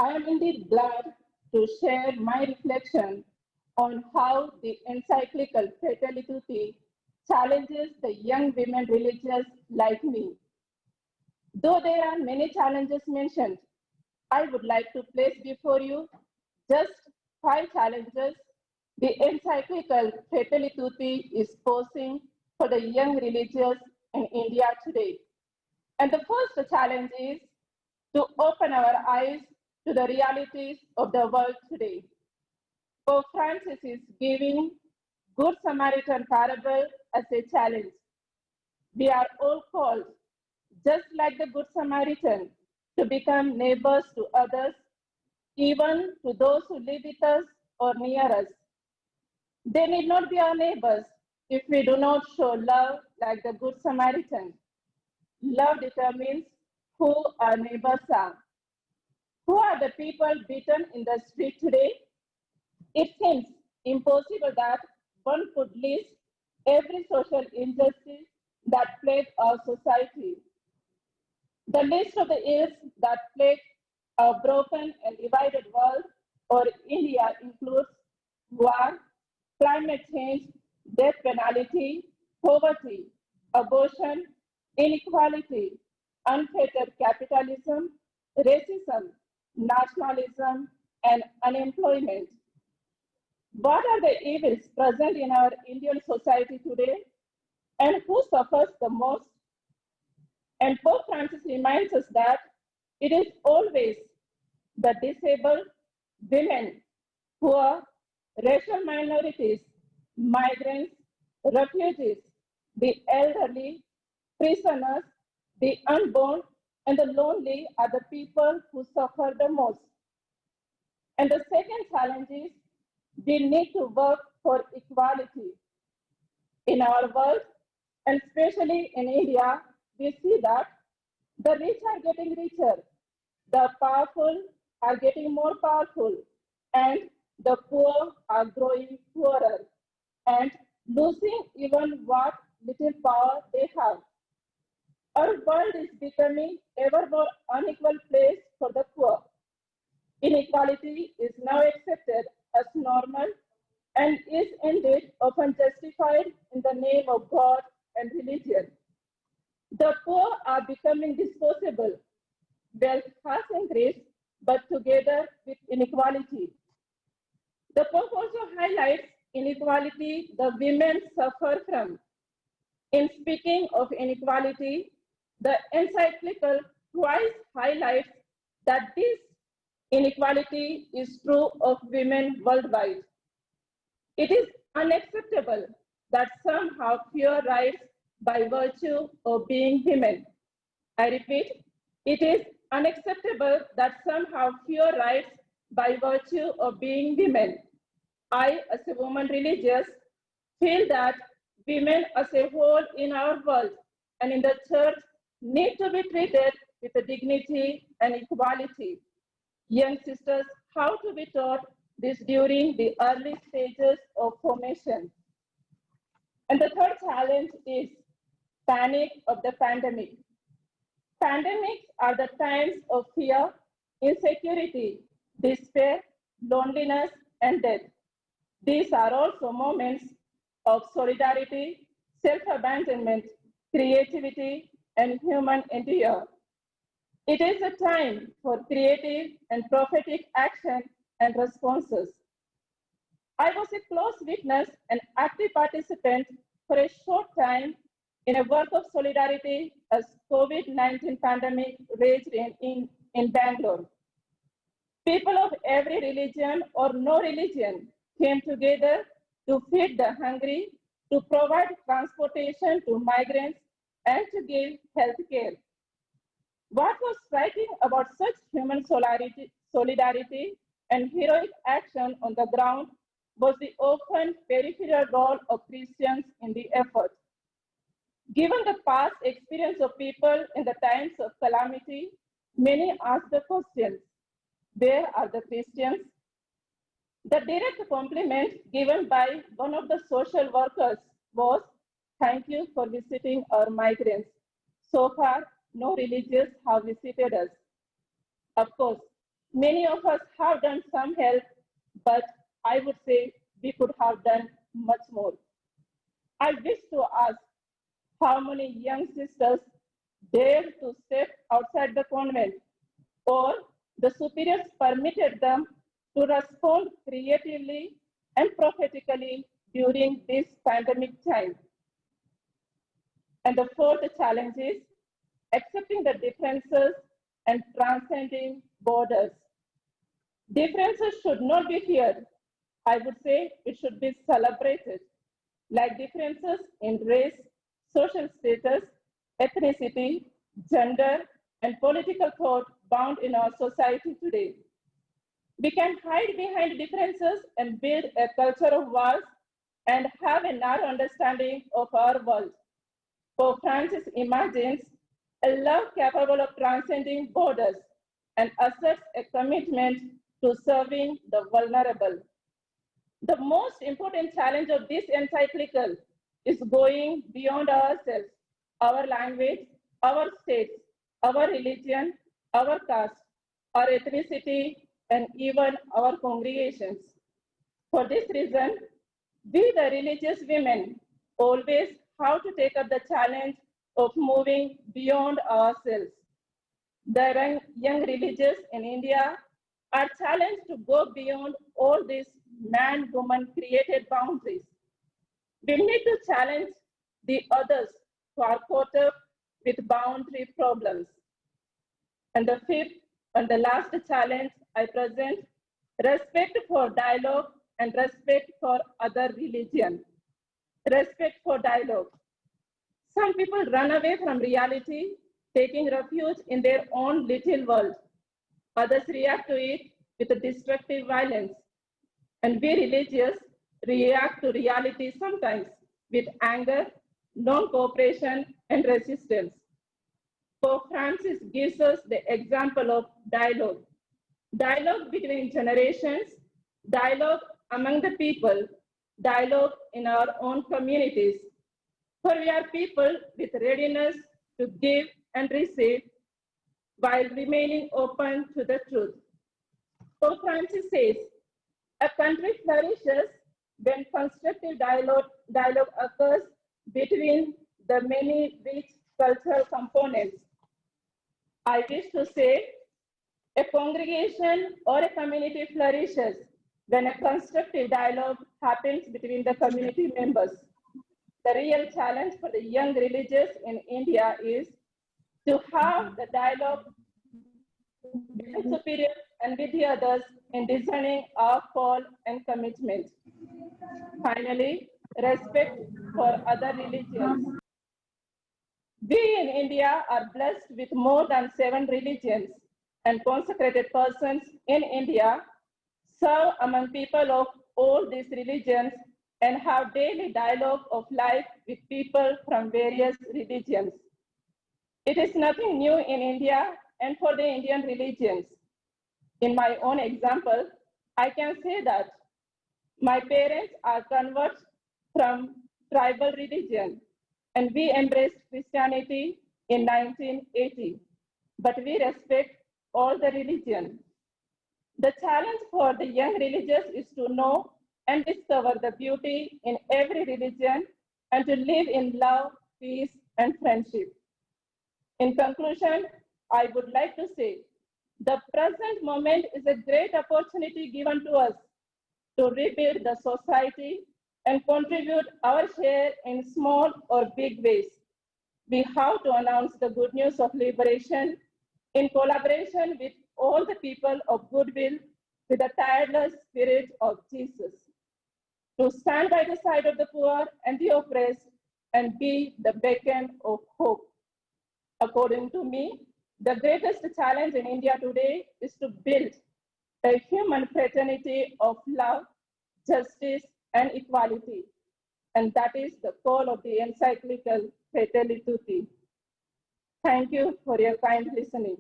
I am indeed glad to share my reflection on how the encyclical Fratelli Tutti challenges the young women religious like me. Though there are many challenges mentioned, I would like to place before you just 5 challenges the encyclical Fratelli Tutti is posing for the young religious in India today. And the first challenge is to open our eyes to the realities of the world today. Pope Francis is giving Good Samaritan parable as a challenge. We are all called, just like the Good Samaritan, to become neighbors to others, even to those who live with us or near us. They need not be our neighbors if we do not show love like the Good Samaritan. Love determines who our neighbors are. Who are the people beaten in the street today? It seems impossible that one could list every social injustice that plague our society. The list of the ills that plague our broken and divided world or India includes war, climate change, death penalty, poverty, abortion, inequality, unfettered capitalism, racism, nationalism, and unemployment. What are the evils present in our Indian society today, and who suffers the most? And Pope Francis reminds us that it is always the disabled, women, poor, racial minorities, migrants, refugees, the elderly, prisoners, the unborn, and the lonely are the people who suffer the most. And the second challenge is we need to work for equality. In our world, and especially in India, we see that the rich are getting richer, the powerful are getting more powerful, and the poor are growing poorer and losing even what little power they have. Our world is becoming ever more unequal place for the poor. Inequality is now accepted as normal and is indeed often justified in the name of God and religion. The poor are becoming disposable. Wealth has increased, but together with inequality. The Pope also highlights inequality the women suffer from. In speaking of inequality, the encyclical twice highlights that this inequality is true of women worldwide. It is unacceptable that some have fewer rights by virtue of being women. I repeat, it is unacceptable that some have fewer rights by virtue of being women. I, as a woman religious, feel that women as a whole in our world and in the church need to be treated with dignity and equality. Young sisters have to be taught this during the early stages of formation. And the third challenge is panic of the pandemic. Pandemics are the times of fear, insecurity, despair, loneliness, and death. These are also moments of solidarity, self-abandonment, creativity, and human endeavor. It is a time for creative and prophetic action and responses. I was a close witness and active participant for a short time in a work of solidarity as COVID-19 pandemic raged in Bangalore. People of every religion or no religion came together to feed the hungry, to provide transportation to migrants, and to give health care. What was striking about such human solidarity and heroic action on the ground was the often peripheral role of Christians in the effort. Given the past experience of people in the times of calamity, many ask the question, where are the Christians? The direct compliment given by one of the social workers was, thank you for visiting our migrants. So far, no religious have visited us. Of course, Many of us have done some help, but I would say we could have done much more. I wish to ask how many young sisters dare to step outside the convent, or the superiors permitted them to respond creatively and prophetically during this pandemic time. And the fourth challenge is accepting the differences and transcending borders. Differences should not be feared. I would say it should be celebrated, like differences in race, social status, ethnicity, gender, and political thought bound in our society today. We can hide behind differences and build a culture of walls and have a narrow understanding of our world. Pope Francis imagines a love capable of transcending borders and asserts a commitment to serving the vulnerable. The most important challenge of this encyclical is going beyond ourselves, our language, our states, our religion, our caste, our ethnicity, and even our congregations. For this reason, we, the religious women, always have to take up the challenge of moving beyond ourselves. The young religious in India are challenged to go beyond all these man-woman created boundaries. We need to challenge the others who are caught up with boundary problems. And the fifth and the last challenge I present, respect for dialogue and respect for other religion. Respect for dialogue. Some people run away from reality, taking refuge in their own little world. Others react to it with destructive violence. And we religious react to reality sometimes with anger, non-cooperation, and resistance. Pope Francis gives us the example of dialogue. Dialogue between generations, dialogue among the people, dialogue in our own communities. For we are people with readiness to give and receive while remaining open to the truth. Pope Francis says, a country flourishes when constructive dialogue occurs between the many rich cultural components. I wish to say, a congregation or a community flourishes when a constructive dialogue happens between the community members. The real challenge for the young religious in India is to have the dialogue with the superiors and with the others in discerning our call and commitment. Finally, respect for other religions. We in India are blessed with more than 7 religions, and consecrated persons in India serve among people of all these religions and have daily dialogue of life with people from various religions. It is nothing new in India and for the Indian religions. In my own example, I can say that my parents are converts from tribal religion, and we embraced Christianity in 1980, but we respect all the religion. The challenge for the young religious is to know and discover the beauty in every religion and to live in love, peace, and friendship. In conclusion, I would like to say the present moment is a great opportunity given to us to rebuild the society and contribute our share in small or big ways. We have to announce the good news of liberation in collaboration with all the people of goodwill with the tireless spirit of Jesus. To stand by the side of the poor and the oppressed and be the beacon of hope. According to me, the greatest challenge in India today is to build a human fraternity of love, justice, and equality. And that is the call of the encyclical Fratelli Tutti. Thank you for your kind listening.